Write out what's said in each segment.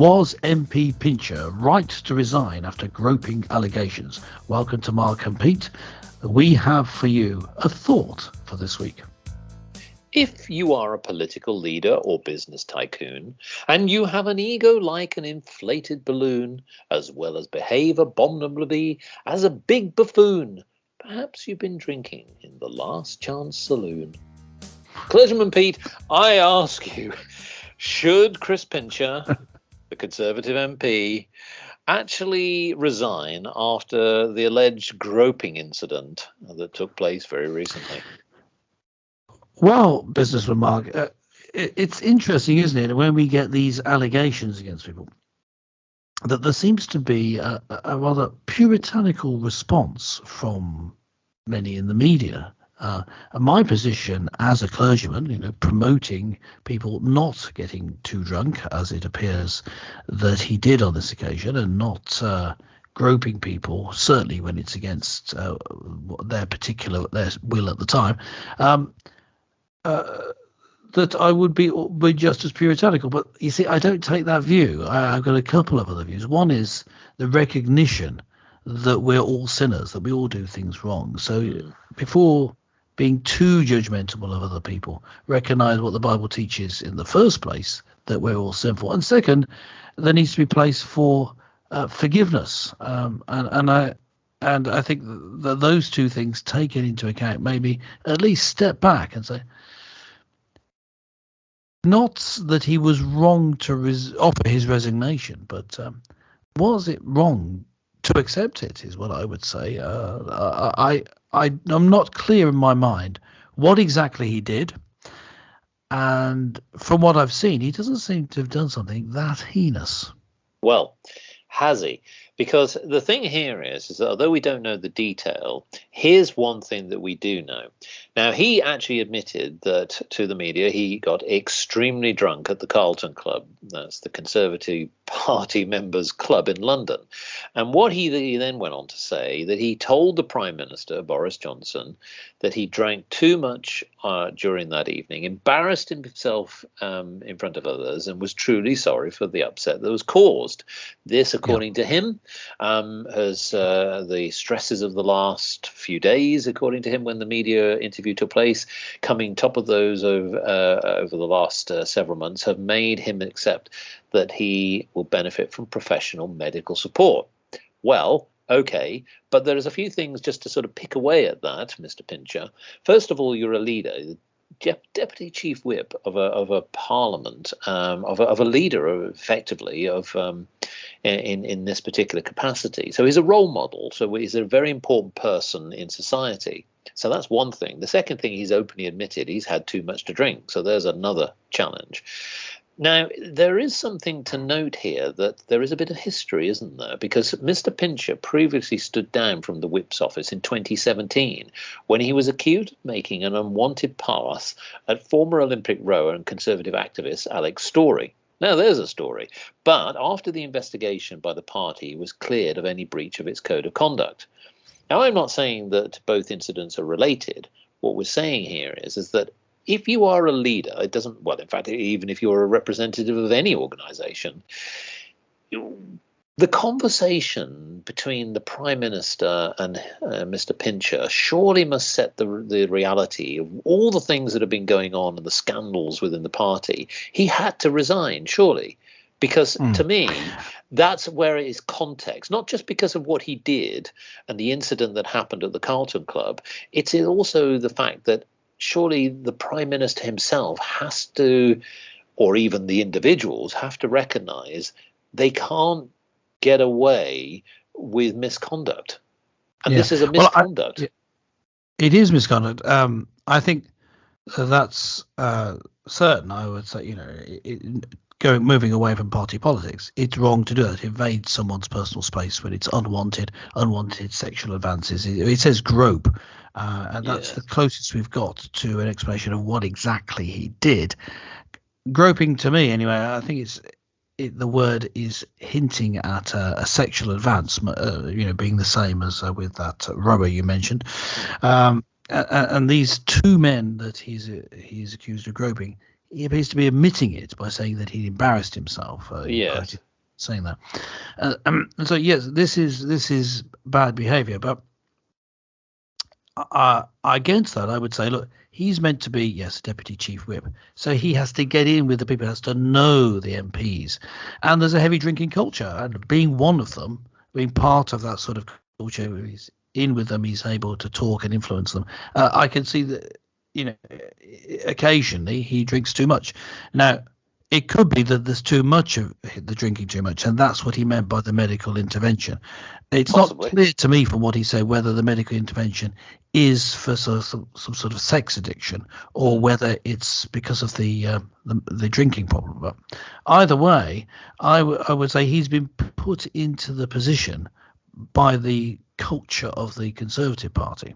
Was MP Pincher right to resign after groping allegations? Welcome to Mark and Pete. We have for you a thought for this week. If you are a political leader or business tycoon, and you have an ego like an inflated balloon, as well as behave abominably as a big buffoon, perhaps you've been drinking in the Last Chance Saloon. Clergyman Pete, I ask you, should Chris Pincher, the Conservative MP, actually resign after the alleged groping incident that took place very recently? Well, businessman Mark, it's interesting, isn't it, when we get these allegations against people, that there seems to be a rather puritanical response from many in the media. And my position as a clergyman, promoting people not getting too drunk, as it appears that he did on this occasion, and not groping people, certainly when it's against their will at the time, that I would be just as puritanical. But you see, I don't take that view. I've got a couple of other views. One is the recognition that we're all sinners, that we all do things wrong. So before being too judgmental of other people, recognize what the Bible teaches in the first place, that we're all sinful. And second, there needs to be place for forgiveness. And I think that those two things taken into account, maybe at least step back and say, not that he was wrong to offer his resignation, but was it wrong to accept it, is what I would say. I'm not clear in my mind what exactly he did. And from what I've seen, he doesn't seem to have done something that heinous. Well, has he? Because the thing here is that although we don't know the detail, here's one thing that we do know. Now, he actually admitted that to the media he got extremely drunk at the Carlton Club. That's the Conservative Party members' club in London. And what he then went on to say, that he told the Prime Minister, Boris Johnson, that he drank too much during that evening, embarrassed himself in front of others, and was truly sorry for the upset that was caused. This, according to him, has the stresses of the last few days, according to him, when the media interview took place, coming top of those over the last several months, have made him accept that he will benefit from professional medical support. Well, okay, but there's a few things just to sort of pick away at that, Mr. Pincher. First of all, you're a leader, deputy chief whip of a parliament, of a leader, effectively, in this particular capacity. So he's a role model. So he's a very important person in society. So that's one thing. The second thing, he's openly admitted he's had too much to drink. So there's another challenge. Now, there is something to note here, that there is a bit of history, isn't there? Because Mr. Pincher previously stood down from the Whip's office in 2017 when he was accused of making an unwanted pass at former Olympic rower and Conservative activist Alex Storey. Now, there's a story. But after the investigation by the party was cleared of any breach of its code of conduct. Now, I'm not saying that both incidents are related. What we're saying here is that if you are a leader, it doesn't, well, in fact, even if you're a representative of any organization, the conversation between the Prime Minister and Mr. Pincher surely must set the reality of all the things that have been going on and the scandals within the party. He had to resign, surely, because to me, that's where it is context, not just because of what he did and the incident that happened at the Carlton Club. It's also the fact that surely the Prime Minister himself has to, or even the individuals have to recognize they can't get away with misconduct. And this is a misconduct. Well, it is misconduct. I think that's certain. I would say, moving away from party politics, it's wrong to do that. Invade someone's personal space when it's unwanted sexual advances. It says grope, and that's the closest we've got to an explanation of what exactly he did. Groping, to me, anyway, I think the word is hinting at a sexual advance, being the same as with that rower you mentioned. And these two men that he's accused of groping, he appears to be admitting it by saying that he embarrassed himself. saying that. So yes, this is bad behaviour, but against that, I would say, look, he's meant to be, yes, deputy chief whip, so he has to get in with the people, has to know the MPs, and there's a heavy drinking culture, and being one of them, being part of that sort of culture, where he's in with them, he's able to talk and influence them. I can see that, occasionally he drinks too much. Now, it could be that there's too much of the drinking too much, and that's what he meant by the medical intervention. It's Possibly. not clear to me from what he said whether the medical intervention is for some sort of sex addiction or whether it's because of the drinking problem. But either way, I would say he's been put into the position by the culture of the Conservative Party.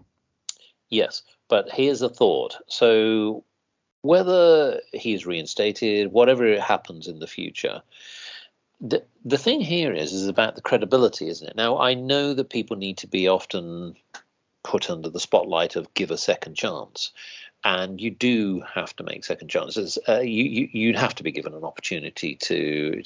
Yes, but here's a thought. So whether he's reinstated, whatever happens in the future, the thing here is about the credibility, isn't it? Now, I know that people need to be often put under the spotlight of give a second chance. And you do have to make second chances. You'd have to be given an opportunity to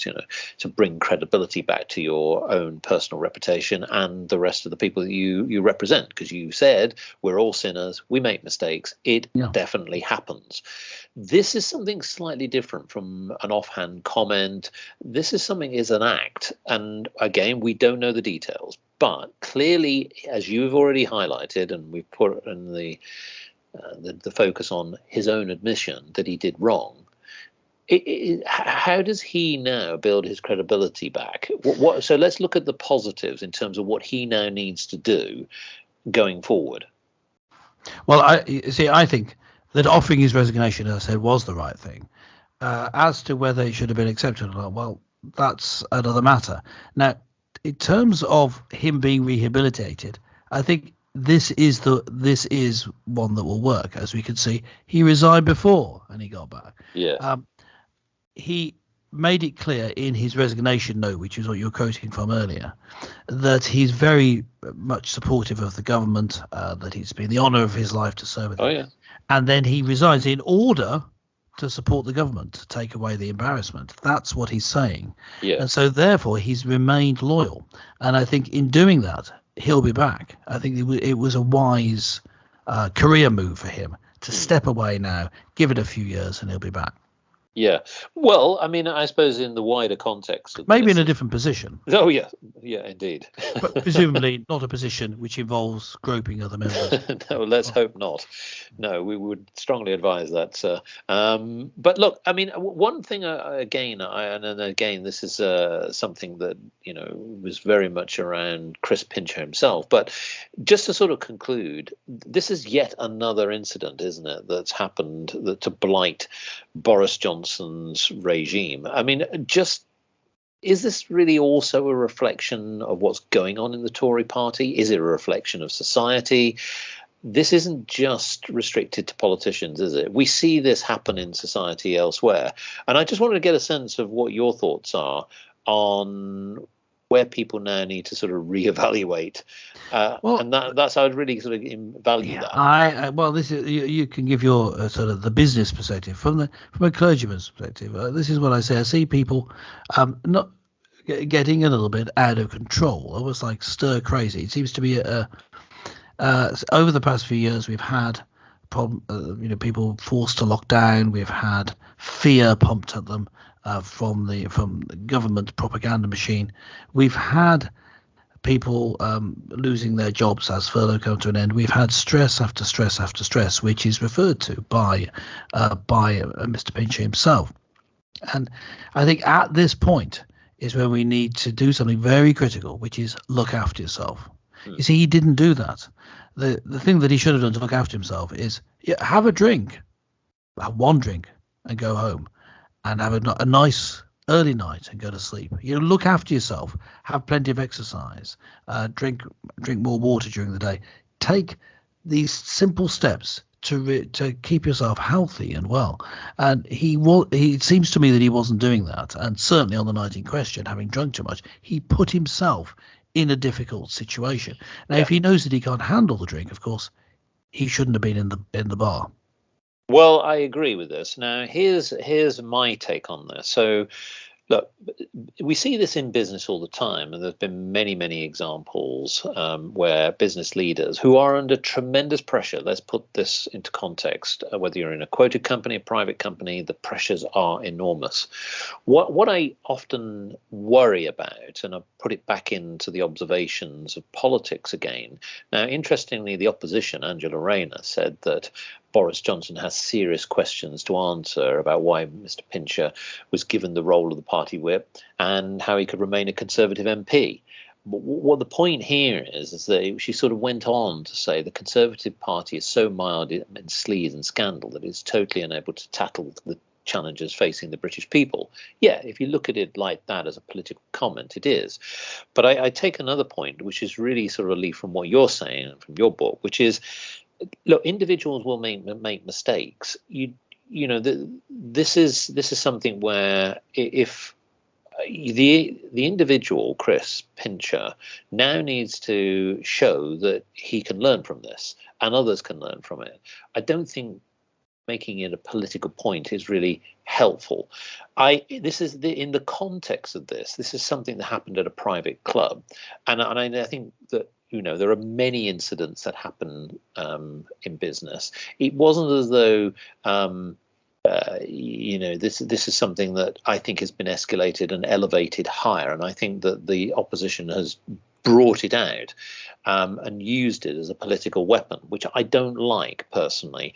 bring credibility back to your own personal reputation and the rest of the people that you represent. Because you said we're all sinners, we make mistakes. It definitely happens. This is something slightly different from an offhand comment. This is an act, and again, we don't know the details. But clearly, as you've already highlighted, and we've put in the focus on his own admission that he did wrong. How does he now build his credibility back? So let's look at the positives in terms of what he now needs to do going forward. Well, I think that offering his resignation, as I said, was the right thing. As to whether it should have been accepted or not, well, that's another matter. Now, in terms of him being rehabilitated, I think this is one that will work. As we can see, he resigned before and he got back. Yeah. He made it clear in his resignation note, which is what you were quoting from earlier, that he's very much supportive of the government, that it's been the honour of his life to serve with them. Oh, yeah. And then he resigns in order to support the government, to take away the embarrassment. That's what he's saying. Yeah. And so therefore he's remained loyal. And I think in doing that, he'll be back. I think it was a wise career move for him to step away now, give it a few years, and he'll be back. Yeah. Well, I mean, I suppose in the wider context of maybe in a different position. Oh, yeah. Yeah, indeed. But presumably not a position which involves groping other members. No, let's hope not. No, we would strongly advise that, sir. But look, I mean, one thing, again, this is something that, was very much around Chris Pincher himself. But just to sort of conclude, this is yet another incident, isn't it, that's happened to blight Boris Johnson's regime. I mean, is this really also a reflection of what's going on in the Tory party? Is it a reflection of society? This isn't just restricted to politicians, is it? We see this happen in society elsewhere. And I just wanted to get a sense of what your thoughts are on where people now need to sort of reevaluate. And that's how I'd really sort of value that. Well, this is you can give your sort of the business perspective from a clergyman's perspective. This is what I say. I see people not getting a little bit out of control, almost like stir crazy. It seems to be over the past few years we've had people forced to lock down. We've had fear pumped at them from the government propaganda machine. We've had people losing their jobs as furlough come to an end. We've had stress after stress after stress, which is referred to by Mr. Pincher himself. And I think at this point is where we need to do something very critical, which is look after yourself. You see, he didn't do that. The thing that he should have done to look after himself is have a drink, have one drink, and go home, and have a nice early night and go to sleep. Look after yourself, have plenty of exercise, drink more water during the day. Take these simple steps to keep yourself healthy and well. And it seems to me that he wasn't doing that. And certainly on the night in question, having drunk too much, he put himself in a difficult situation. Now, if he knows that he can't handle the drink, of course, he shouldn't have been in the bar. Well, I agree with this. Now, here's my take on this. So, look, we see this in business all the time, and there's been many, many examples where business leaders who are under tremendous pressure, let's put this into context, whether you're in a quoted company, a private company, the pressures are enormous. What I often worry about, and I put it back into the observations of politics again. Now, interestingly, the opposition, Angela Rayner, said that Boris Johnson has serious questions to answer about why Mr. Pincher was given the role of the party whip and how he could remain a Conservative MP. But what the point here is that she sort of went on to say the Conservative Party is so mired in sleaze and scandal that it's totally unable to tackle the challenges facing the British people. Yeah, if you look at it like that as a political comment, it is. But I take another point, which is really sort of a leaf from what you're saying from your book, which is, look, individuals will make mistakes. This is something where if the individual, Chris Pincher, now needs to show that he can learn from this and others can learn from it. I don't think making it a political point is really helpful. This is in the context of this. This is something that happened at a private club, and I think that there are many incidents that happen in business. It wasn't as though this is something that I think has been escalated and elevated higher, and I think that the opposition has brought it out and used it as a political weapon, which I don't like personally.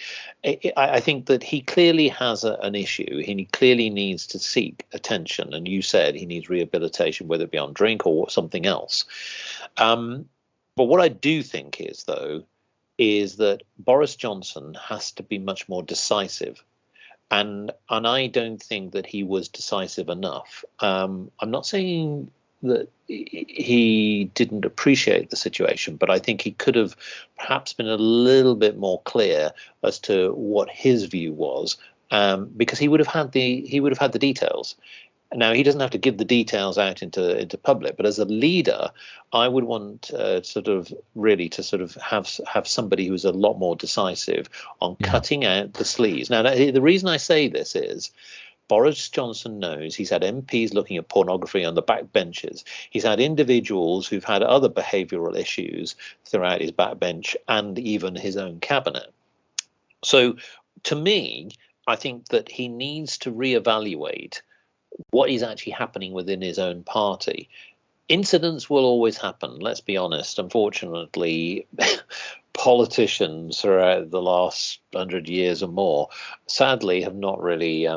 I think that he clearly has an issue. He clearly needs to seek attention, and you said he needs rehabilitation, whether it be on drink or something else. But what I do think is that Boris Johnson has to be much more decisive. And I don't think that he was decisive enough. I'm not saying that he didn't appreciate the situation, but I think he could have perhaps been a little bit more clear as to what his view was, because he would have had the details. Now, he doesn't have to give the details out into public, but as a leader, I would want have somebody who's a lot more decisive on cutting out the sleaze. Now, the reason I say this is Boris Johnson knows he's had MPs looking at pornography on the back benches. He's had individuals who've had other behavioural issues throughout his backbench and even his own cabinet. So, to me, I think that he needs to reevaluate what is actually happening within his own party. Incidents will always happen, let's be honest. Unfortunately, politicians throughout the last 100 years or more, sadly, have not really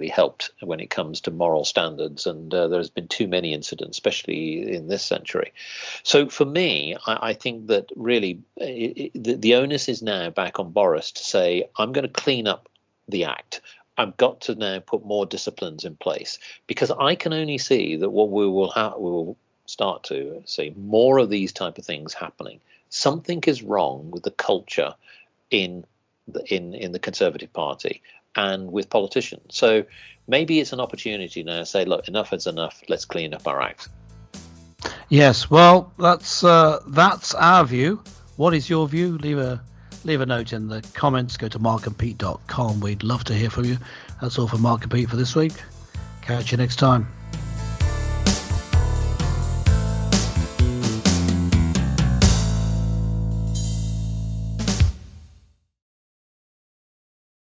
helped when it comes to moral standards, and there's been too many incidents, especially in this century. So for me, I think that really the onus is now back on Boris to say, I'm going to clean up the act. I've got to now put more disciplines in place, because I can only see that what we will start to see more of these type of things happening. Something is wrong with the culture in the Conservative Party and with politicians. So maybe it's an opportunity now to say, look, enough is enough. Let's clean up our act. Yes, well, that's our view. What is your view? Leave a note in the comments. Go to markandpete.com. We'd love to hear from you. That's all for Mark and Pete for this week. Catch you next time.